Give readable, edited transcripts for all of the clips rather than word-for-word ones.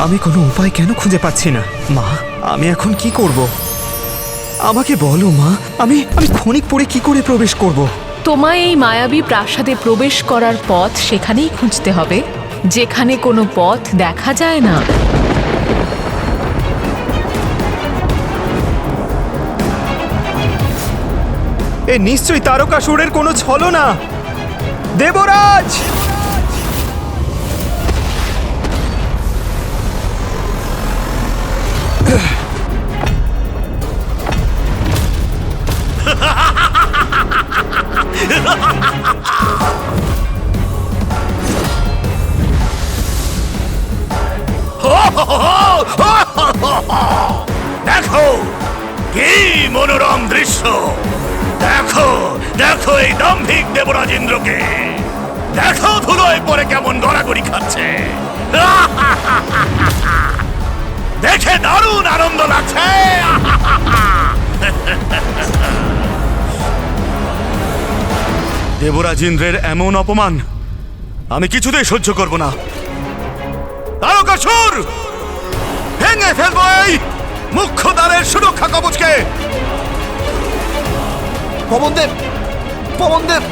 আমি কোনো উপায় কেন খুঁজে পাচ্ছি না। মা, আমি এখন কি করব? আমাকে বলো মা, আমি ক্ষণিক পরে কি করে প্রবেশ করব? তোমায় এই মায়াবী প্রাসাদে প্রবেশ করার পথ সেখানেই খুঁজতে হবে, যেখানে কোনো পথ দেখা যায় না। এ নিশ্চয়ই তারকাসুরের কোনো ছলনা। দেবরাজ! দেখো কি মনোরম দৃশ্য! দেখো দেখো এই দাম্ভিক দেবরাজ ইন্দ্রকে! দেখো ধুলোয় পরে কেমন গড়াগড়ি খাচ্ছে! দেখে দারুণ আনন্দ লাগছে! দেবরাজ ইন্দ্রের এমন অপমান আমি কিছুতেই সহ্য করব না। তারকাসুর, ভেঙে ফেলবো এই মুখ্য দ্বারের সুরক্ষা কবচকে! পবনদেব, পবনদেব!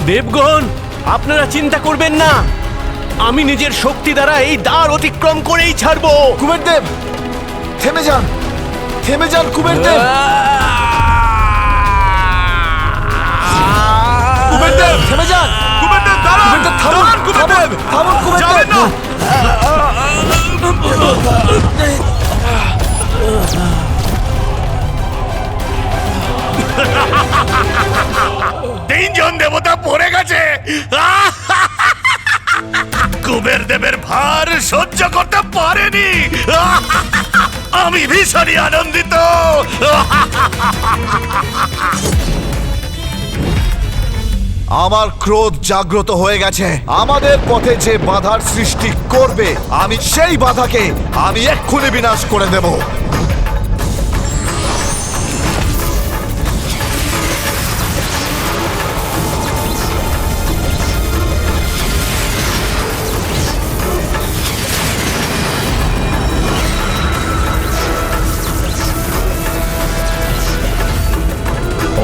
দেবগণ, আপনারা চিন্তা করবেন না, আমি নিজের শক্তি দ্বারা এই দ্বার অতিক্রম করেই ছাড়বো। কুবেরদেব, থেমে যান, থেমে যান কুবেরদেব! কুবেরদেব, থেমে যান! কুবেরদেব, দাঁড়ান! কুবেরদেব, থামুন! দাঁড়ান, কুবেরদেব! থামুন, কুবেরদেব! যাবেন না! তিনজন দেবতা পড়ে গেছে! কুবের দেবের ভার সহ্য করতে পারেনি! আমি ভীষণই আনন্দিত! আমার ক্রোধ জাগ্রত হয়ে গেছে। আমাদের পথে যে বাধার সৃষ্টি করবে, আমি সেই বাধাকে এক্ষুনি বিনাশ করে দেব।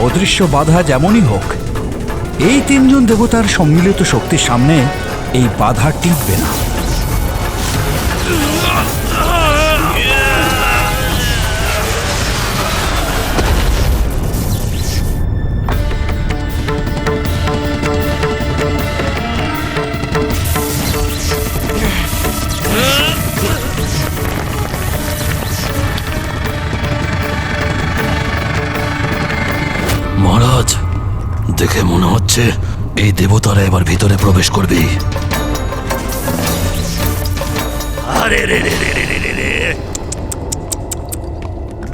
অদৃশ্য বাধা যেমনই হোক, এই তিনজন দেবতার সম্মিলিত শক্তির সামনে এই বাধা টিকবে না। মহারাজ, দেখে মনে হচ্ছে এই দেবতারা এবার ভিতরে প্রবেশ করবে। আরে রে রে রে রে রে রে!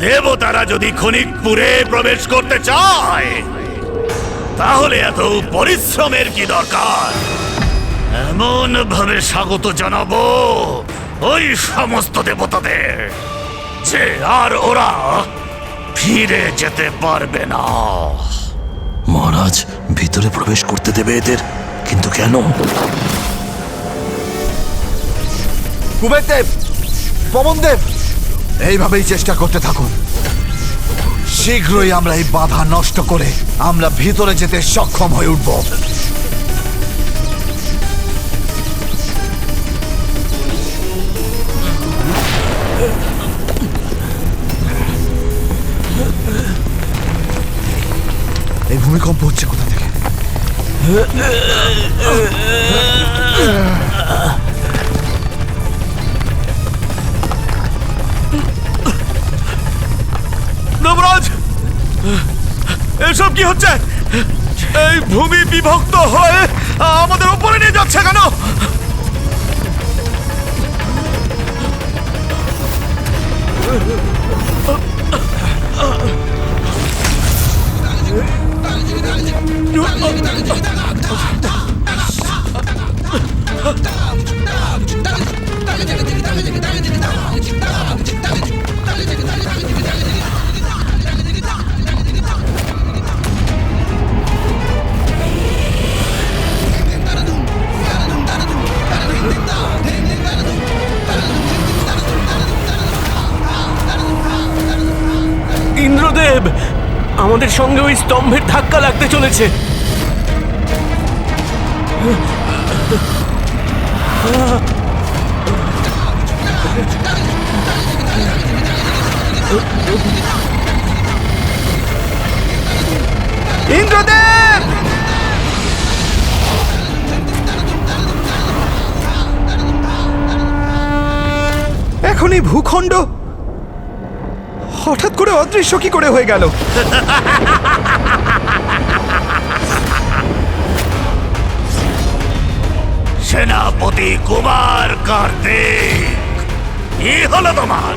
দেবতারা যদি ক্ষণিকপুরে প্রবেশ করতে চায়, তাহলে এত পরিশ্রমের কি দরকার? এমন ভাবে স্বাগত জানাবো ওই সমস্ত দেবতাদের যে আর ওরা ফিরে যেতে পারবে না। মহারাজ, ভিতরে প্রবেশ করতে দেবে এদের, কিন্তু কেন? কুবেরদেব, পবনদেব, এইভাবেই চেষ্টা করতে থাকুন। শীঘ্রই আমরা এই বাধা নষ্ট করে আমরা ভিতরে যেতে সক্ষম হয়ে উঠব। এই ভূমিকম্প হচ্ছে কোথা থেকে? দেবরাজ, এসব কি হচ্ছে? এই ভূমি বিভক্ত হয়ে আমাদের উপরে নিয়ে যাচ্ছে কেন? ইন্দ্রদেব, আমাদের সঙ্গে ওই স্তম্ভের ধাক্কা লাগতে চলেছে। ইন্দ্রদেব! এখন এই ভূখণ্ড হঠাৎ করে অদৃশ্য কি করে হয়ে গেল? সেনাপতি কুমার কার্তিক, কি হলো তোমার?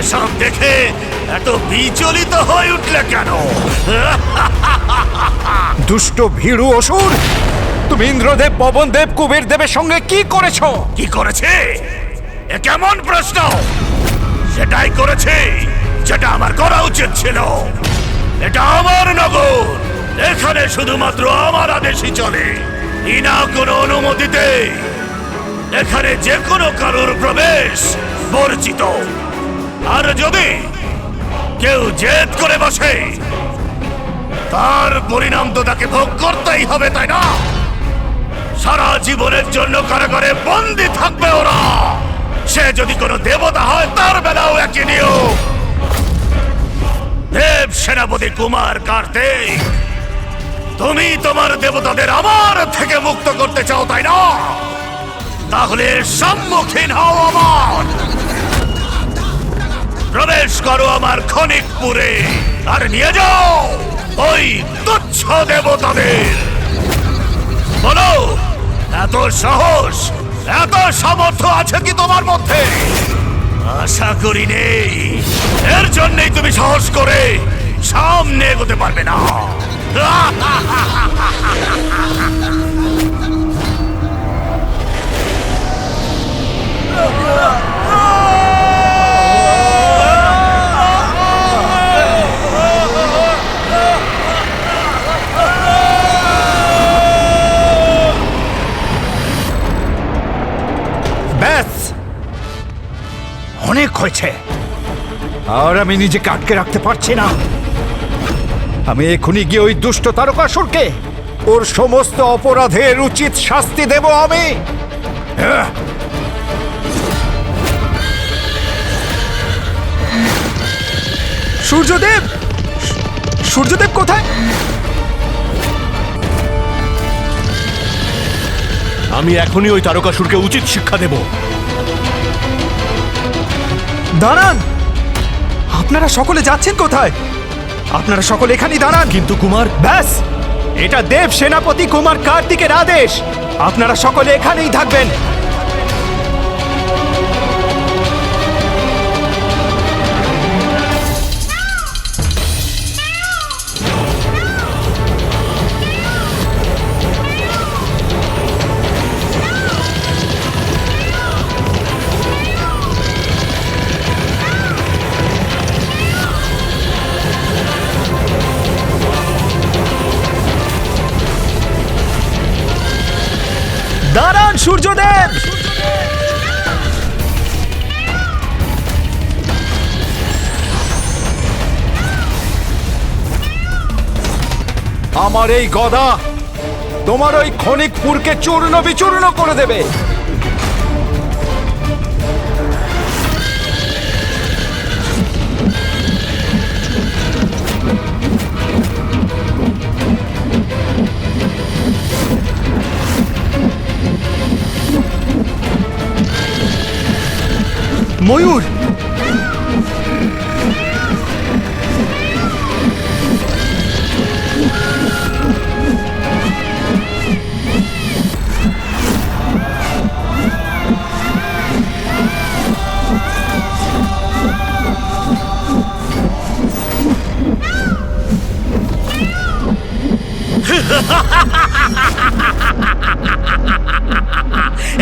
এসব দেখে এত বিচলিত হয়ে উঠলে কেন? দুষ্ট ভীরু অসুর, তুমি ইন্দ্রদেব, পবনদেব, কুবের দেবের সঙ্গে কি করেছো? কি করেছে? এ কেমন প্রশ্ন? সেটাই করেছে যেটা আমার করা উচিত ছিল। এটা আমার নগর, এখানে শুধুমাত্র আমার আদেশই চলে, বিনা কোনো অনুমতিতে এখানে যে কোনো কারোর প্রবেশ বর্জিত। আর যদি কেউ জেদ করে বসে, তার পরিণাম তো তাকে ভোগ করতেই হবে, তাই না? সারা জীবনের জন্য কারাগারে বন্দী থাকবে ওরা। সে যদি কোনো দেবতা হয়, তার বেলাও একই নিয়ম। দেব সেনাপতি কুমার কার্তিক, তুমি তোমার দেবতাদের আমার থেকে মুক্ত করতে চাও, তাই না? তাহলে সম্মুখীন হও আমার। প্রবেশ করো আমার খনিকপুরে আর নিয়ে যাও ওই তুচ্ছ দেবতাদের। বলো, এত সাহস, এত সামর্থ্য আছে কি তোমার মধ্যে? আশা করি নেই। এর জন্যই তুমি সাহস করে সামনে এগোতে পারবে না। ব্যাস, অনেক হয়েছে। আর আমি নিজেকে আটকে রাখতে পারছি না। আমি এখনই গিয়ে ওই দুষ্ট তারকাসুরকে ওর সমস্ত অপরাধের উচিত শাস্তি দেব আমি। সূর্যদেব! সূর্যদেব কোথায়? আমি এখনই ওই তারকাসুরকে উচিত শিক্ষা দেব। দাঁড়ান! আপনারা সকলে যাচ্ছেন কোথায়? আপনারা সকলে এখানেই দাঁড়ান। কিন্তু কুমার, ব্যাস, এটা দেব সেনাপতি কুমার কার্তিকের আদেশ। আপনারা সকলে এখানেই থাকবেন। দাঁড়ান সূর্যদেব! আমার এই গদা তোমার ওই খনিকপুরকে চূর্ণ বিচূর্ণ করে দেবে। ময়ূর!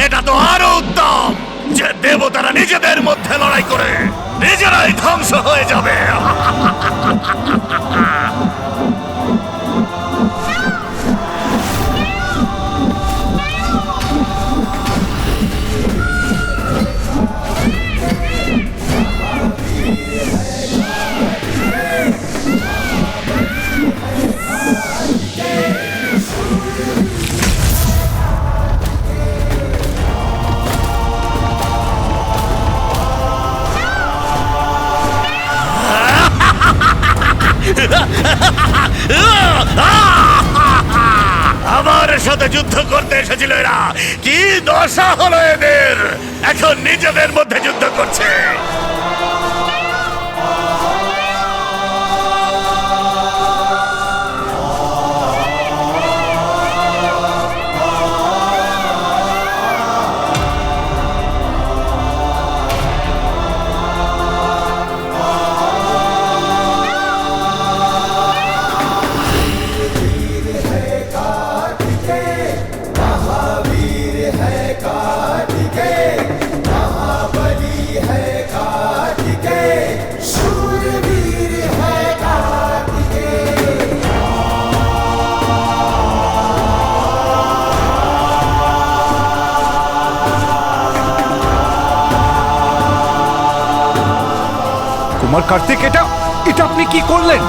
এটা তো আরো উত্তম যে দেবতারা নিজেদের মধ্যে লড়াই করে নিজেরাই ধ্বংস হয়ে যাবে। আমার সাথে যুদ্ধ করতে এসেছিল এরা, কি দশা হলো এদের! এখন নিজেদের মধ্যে যুদ্ধ করছে। কুমার কার্তিক, এটা এটা আপনি কি করলেন?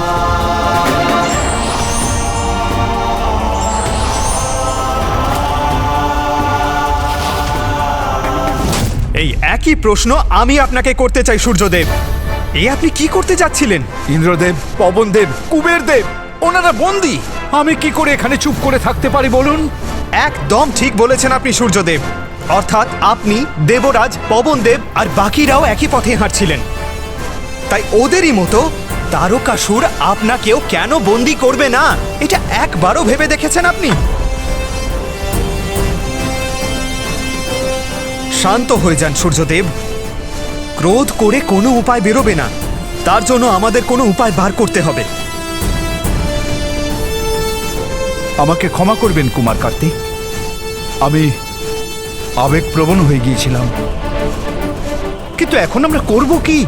এই একই প্রশ্ন আমি আপনাকে করতে চাই সূর্যদেব। আপনি কি করতে যাচ্ছিলেন? ইন্দ্রদেব, পবনদেব, কুবেরদেব ওনারা বন্দী। আমি কি করে এখানে চুপ করে থাকতে পারি বলুন? একদম ঠিক বলেছেন আপনি সূর্যদেব। অর্থাৎ আপনি, দেবরাজ, পবনদেব আর বাকিরাও একই পথে হাঁটছিলেন। তাই ওদেরই মতো তারকাসুর আপনাকেও কেন বন্দি করবে না, এটা একবারও ভেবে দেখেছেন আপনি? শান্ত হয়ে যান সূর্যদেব। ক্রোধ করে কোনো উপায় বেরোবে না, তার জন্য আমাদের কোনো উপায় বার করতে হবে। আমাকে ক্ষমা করবেন কুমার কার্তিক, আমি আবেগপ্রবণ হয়ে গিয়েছিলাম। কিন্তু এখন আমরা করব কি?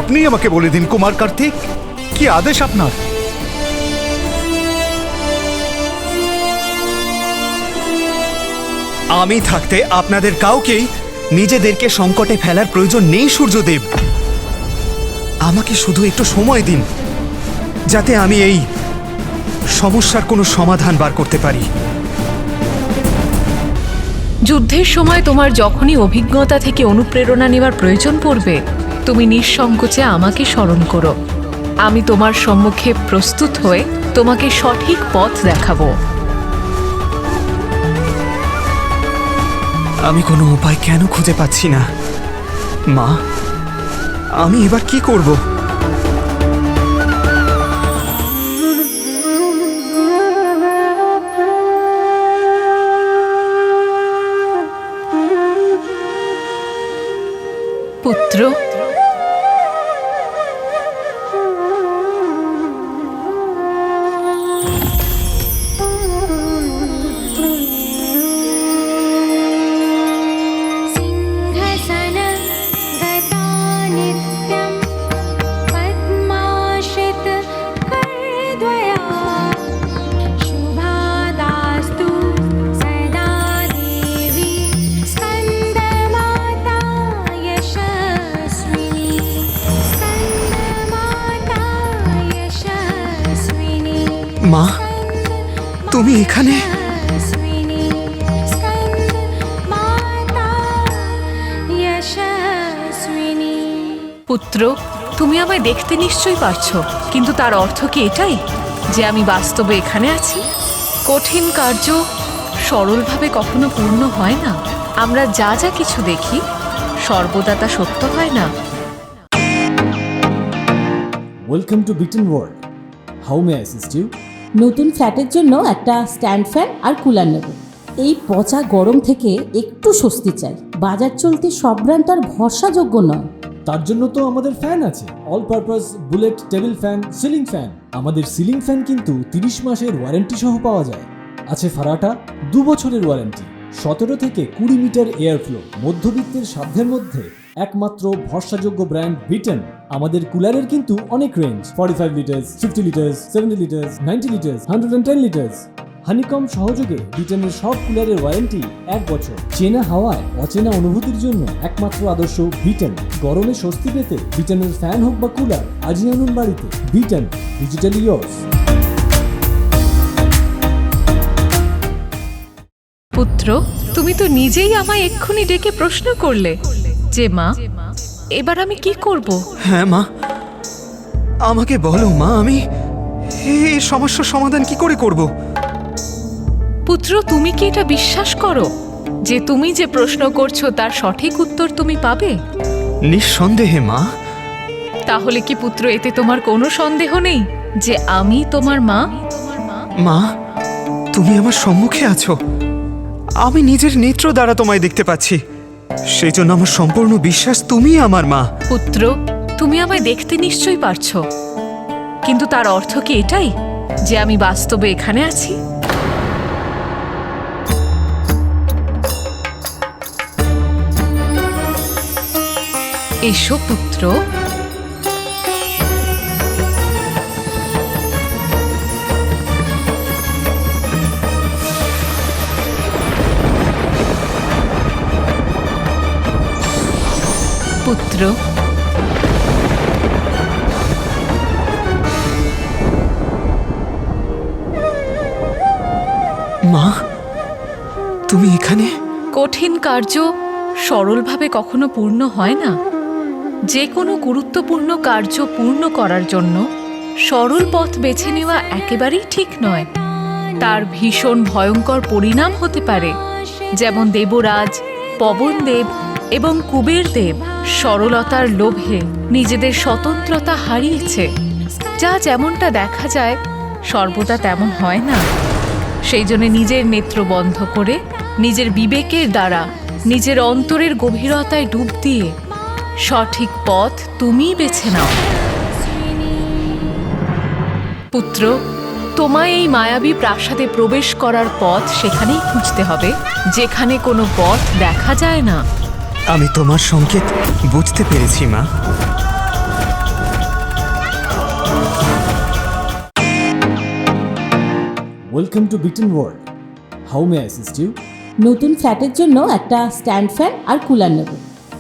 আপনি আমাকে বলে দিন কুমার কার্তিক, কি আদেশ আপনার? আমি থাকতে আপনাদের কাউকেই নিজেদেরকে সংকটে ফেলার প্রয়োজন নেই সূর্যদেব। আমাকে শুধু একটু সময় দিন, যাতে আমি এই সমস্যার কোনো সমাধান বার করতে পারি। যুদ্ধের সময় তোমার যখনই অভিজ্ঞতা থেকে অনুপ্রেরণা নেওয়ার প্রয়োজন পড়বে, তুমি নিঃসংকোচে আমাকে স্মরণ করো। আমি তোমার সম্মুখে প্রস্তুত হয়ে তোমাকে সঠিক পথ দেখাবো। আমি কোনো উপায় কেন খুঁজে পাচ্ছি না? মা, আমি এবার কি করব? পুত্র, মা, তুমি এখানে? পুত্র, তুমি আমায় দেখতে নিশ্চয়ই পারছো, কিন্তু তার অর্থ কি এটাই যে আমি বাস্তবে এখানে আছি? কঠিন কার্য সরলভাবে কখনো পূর্ণ হয় না। আমরা যা যা কিছু দেখি সর্বদা তা সত্য হয় না। Welcome to Bitten World. How may assist you? নতুন ফ্ল্যাটের জন্য একটা স্ট্যান্ড ফ্যান আর কুলার নেব। এই পচা গরম থেকে একটু স্বস্তি চাই। বাজার চলতে সব ব্র্যান্ড আর ভরসাযোগ্য নয়। তার জন্য তো আমাদের ফ্যান আছে, all purpose bullet table fan, ceiling fan. আমাদের সিলিং ফ্যান কিন্তু 30 মাসের ওয়ারেন্টি সহ পাওয়া যায়। আছে ফারাটা 2 বছরের ওয়ারেন্টি, 17 থেকে 20 মিটার এয়ার ফ্লো, মধ্যবিত্তের সাধ্যের মধ্যে একমাত্র ভরসাযোগ্য ব্র্যান্ড বিটেন। আমাদের কুলারের কিন্তু অনেক range, 45 litres, 50 litres, 70 litres, 90 litres, 110 litres. Honeycomb সহযোগে বিটেনের সব কুলারের ওয়ারেন্টি 1 বছর। চেনা হাওয়ায় অচেনা অনুভূতির জন্য একমাত্র আদর্শ বিটেন। গরমে স্বস্তি পেতে বিটেনের ফ্যান হোক বা কুলার, আজই আনুন বাড়িতে। Beaten, digitally yours. পুত্র, তুমি তো নিজেই আমায় এক্ষুনি ডেকে প্রশ্ন করলে যে মা, এবার আমি কি করব? হ্যাঁ মা, আমাকে বলো মা, আমি এই সমস্যার সমাধান কি করে করব? পুত্র, তুমি কি এটা বিশ্বাস করো যে তুমি যে প্রশ্ন করছো তার সঠিক উত্তর তুমি পাবে? নিঃসন্দেহে মা। তাহলে কি পুত্র এতে তোমার কোনো সন্দেহ নেই যে আমি তোমার মা? মা, তুমি আমার সম্মুখে আছো, আমি নিজের নেত্র দ্বারা তোমায় দেখতে পাচ্ছি, সেই জন্য আমার সম্পূর্ণ বিশ্বাস তুমি আমার মা। পুত্র, তুমি আমায় দেখতে নিশ্চয়ই পারছো, কিন্তু তার অর্থ কি এটাই যে আমি বাস্তবে এখানে আছি? এসো পুত্র। পুত্র, মা, তুমি এখানে? কঠিন কার্য সরলভাবে কখনো পূর্ণ হয় না। যে কোনো গুরুত্বপূর্ণ কার্য পূর্ণ করার জন্য সরল পথ বেছে নেওয়া একেবারেই ঠিক নয়। তার ভীষণ ভয়ঙ্কর পরিণাম হতে পারে। যেমন দেবরাজ, পবনদেব এবং কুবেরদেব সরলতার লোভে নিজেদের স্বতন্ত্রতা হারিয়েছে। যা যেমনটা দেখা যায় সর্বদা তেমন হয় না। সেই জন্য নিজের নেত্র বন্ধ করে নিজের বিবেকের দ্বারা নিজের অন্তরের গভীরতায় ডুব দিয়ে সঠিক পথ তুমিই বেছে নাও। পুত্র, তোমায় এই মায়াবী প্রাসাদে প্রবেশ করার পথ সেখানেই খুঁজতে হবে, যেখানে কোনো পথ দেখা যায় না। আমি তোমার সংকেত বুঝতে পেরেছি মা। Welcome to Bitten World. How may I assist you? নতুন ফ্ল্যাটের জন্য একটা স্ট্যান্ড ফ্যান আর কুলার নেব।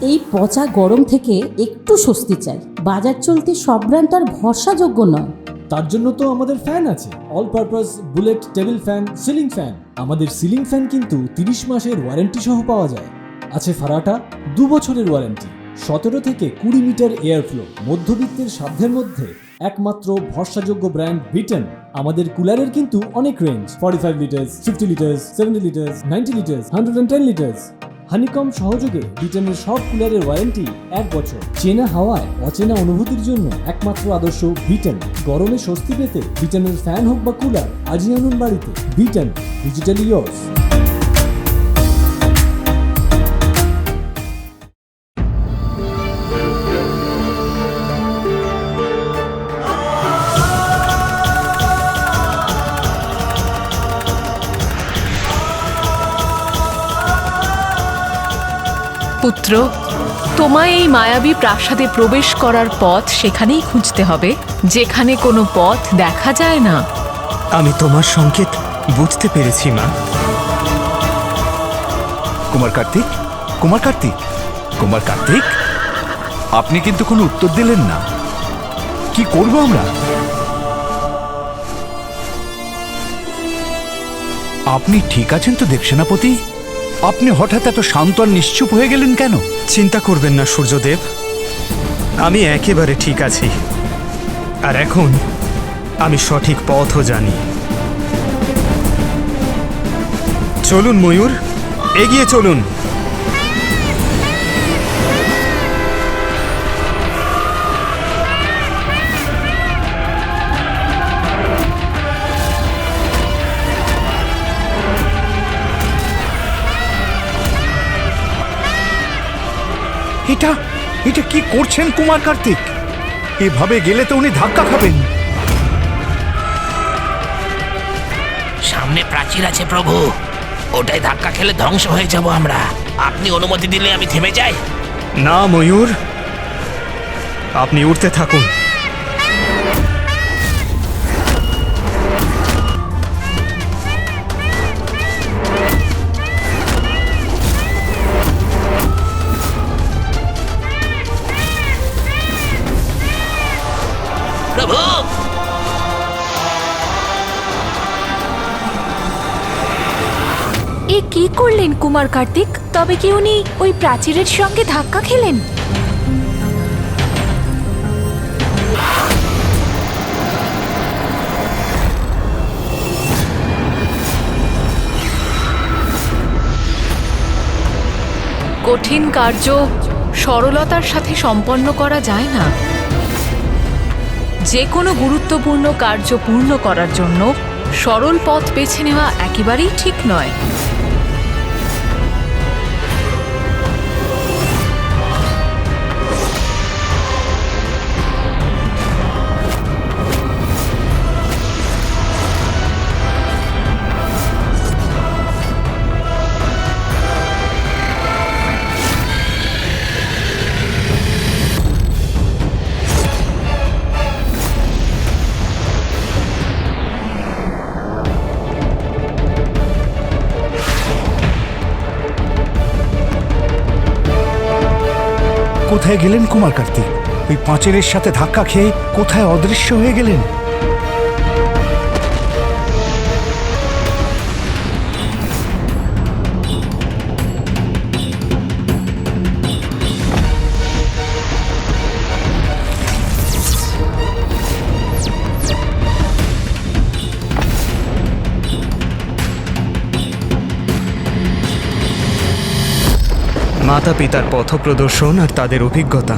এই পচা গরম থেকে একটু স্বস্তি চাই। বাজার চলতে সব ব্র্যান্ড আর ভরসাযোগ্য নয়। তার জন্য তো আমাদের ফ্যান আছে, all purpose bullet table fan, ceiling fan. আমাদের সিলিং ফ্যান কিন্তু 30 মাসের ওয়ারেন্টি সহ পাওয়া যায়। আছে ফারাটা 2 বছরের ওয়ারেন্টি, 17 থেকে 20 মিটার এয়ার ফ্লো, মধ্যবিত্তের সাধ্যের মধ্যে একমাত্র ভরসাযোগ্য ব্র্যান্ড বিটেন। আমাদের কুলারের কিন্তু অনেক range, 45 litres, 50 litres, 70 litres, 90 litres, 110 litres. Honeycomb সহযোগে বিটেনের সব কুলারের ওয়ারেন্টি 1 বছর। চেনা হাওয়ায় অচেনা অনুভূতির জন্য একমাত্র আদর্শ বিটেন। গরমে স্বস্তি পেতে বিটেনের ফ্যান হোক বা কুলার, আজই আনুন বাড়িতে। Beaten, digitally yours. পুত্র, তোমায় এই মায়াবী প্রাসাদে প্রবেশ করার পথ সেখানেই খুঁজতে হবে, যেখানে কোনো পথ দেখা যায় না। আমি তোমার সংকেত বুঝতে পেরেছি মা। কুমার কার্তিক, কুমার কার্তিক, কুমার কার্তিক, আপনি কিন্তু কোনো উত্তর দিলেন না। কি করব আমরা? আপনি ঠিক আছেন তো দেব সেনাপতি? আপনি হঠাৎ এত শান্ত আর নিশ্চুপ হয়ে গেলেন কেন? চিন্তা করবেন না সূর্যদেব, আমি একেবারে ঠিক আছি। আর এখন আমি সঠিক পথও জানি। চলুন ময়ূর, এগিয়ে চলুন। এটা এটা কি করছেন কুমার কার্তিক? এভাবে গেলে তো উনি ধাক্কা খাবেন। সামনে প্রাচীর আছে প্রভু, ওটাই ধাক্কা খেলে ধ্বংস হয়ে যাব আমরা। আপনি অনুমতি দিলে আমি থেমে যাই। না ময়ূর, আপনি উঠতে থাকুন। প্রভু, এ কি করলেন কুমার কার্তিক? তবে কি উনি ওই প্রাচীরের সঙ্গে ধাক্কা খেলেন? কঠিন কার্য সরলতার সাথে সম্পন্ন করা যায় না। যে কোনো গুরুত্বপূর্ণ কার্য পূর্ণ করার জন্য সরল পথ বেছে নেওয়া একেবারেই ঠিক নয়। কোথায় গেলেন কুমার কার্তিক? ওই পাঁচেরের সাথে ধাক্কা খেয়ে কোথায় অদৃশ্য হয়ে গেলেন? মাতা পিতার পথপ্রদর্শন আর তাদের অভিজ্ঞতা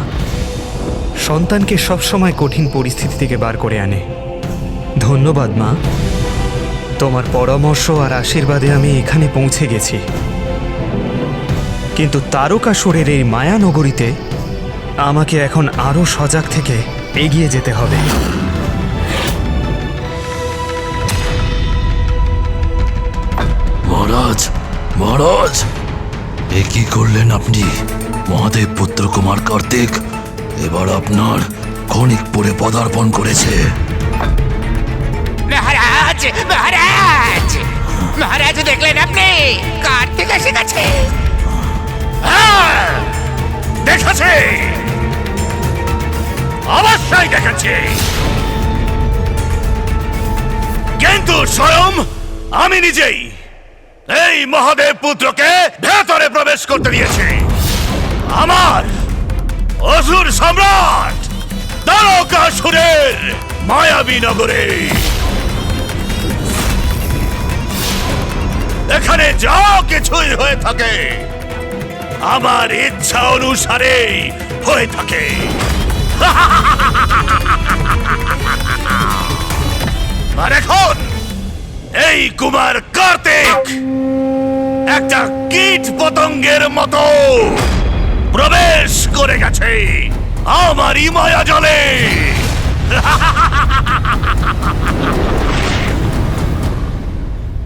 সন্তানকে সবসময় কঠিন পরিস্থিতি থেকে বার করে আনে। ধন্যবাদ মা, তোমার পরামর্শ আর আশীর্বাদে আমি এখানে পৌঁছে গেছি। কিন্তু তারকাসুরের এই মায়ানগরীতে আমাকে এখন আরো সজাগ থেকে এগিয়ে যেতে হবে। মহারাজ, মহারাজ, এ কি করলেন আপনি? মহাদেব পুত্র কুমার কার্তিক এবার আপনার ক্ষণিকপুরে পদার্পণ করেছে। মহারাজ, মহারাজ, মহারাজ দেখলেন আপনি? কার্তিক এসে গেছে। হ্যাঁ, দেখেছি, অবশ্যই দেখেছি, কিন্তু স্বয়ং আমি নিজেই এই মহাদেব পুত্রকে ভেতরে প্রবেশ করতে দিয়েছি। আমার অসুর সম্রাট তারকাসুরের মায়াবী নগরে। এখানে যা কিছুই হয়ে থাকে আমার ইচ্ছা অনুসারেই হয়ে থাকে। আর এখন এই কুমার কার্তিক একটা কীট পতঙ্গের মতো প্রবেশ করে গেছে আমারই মায়া জলে।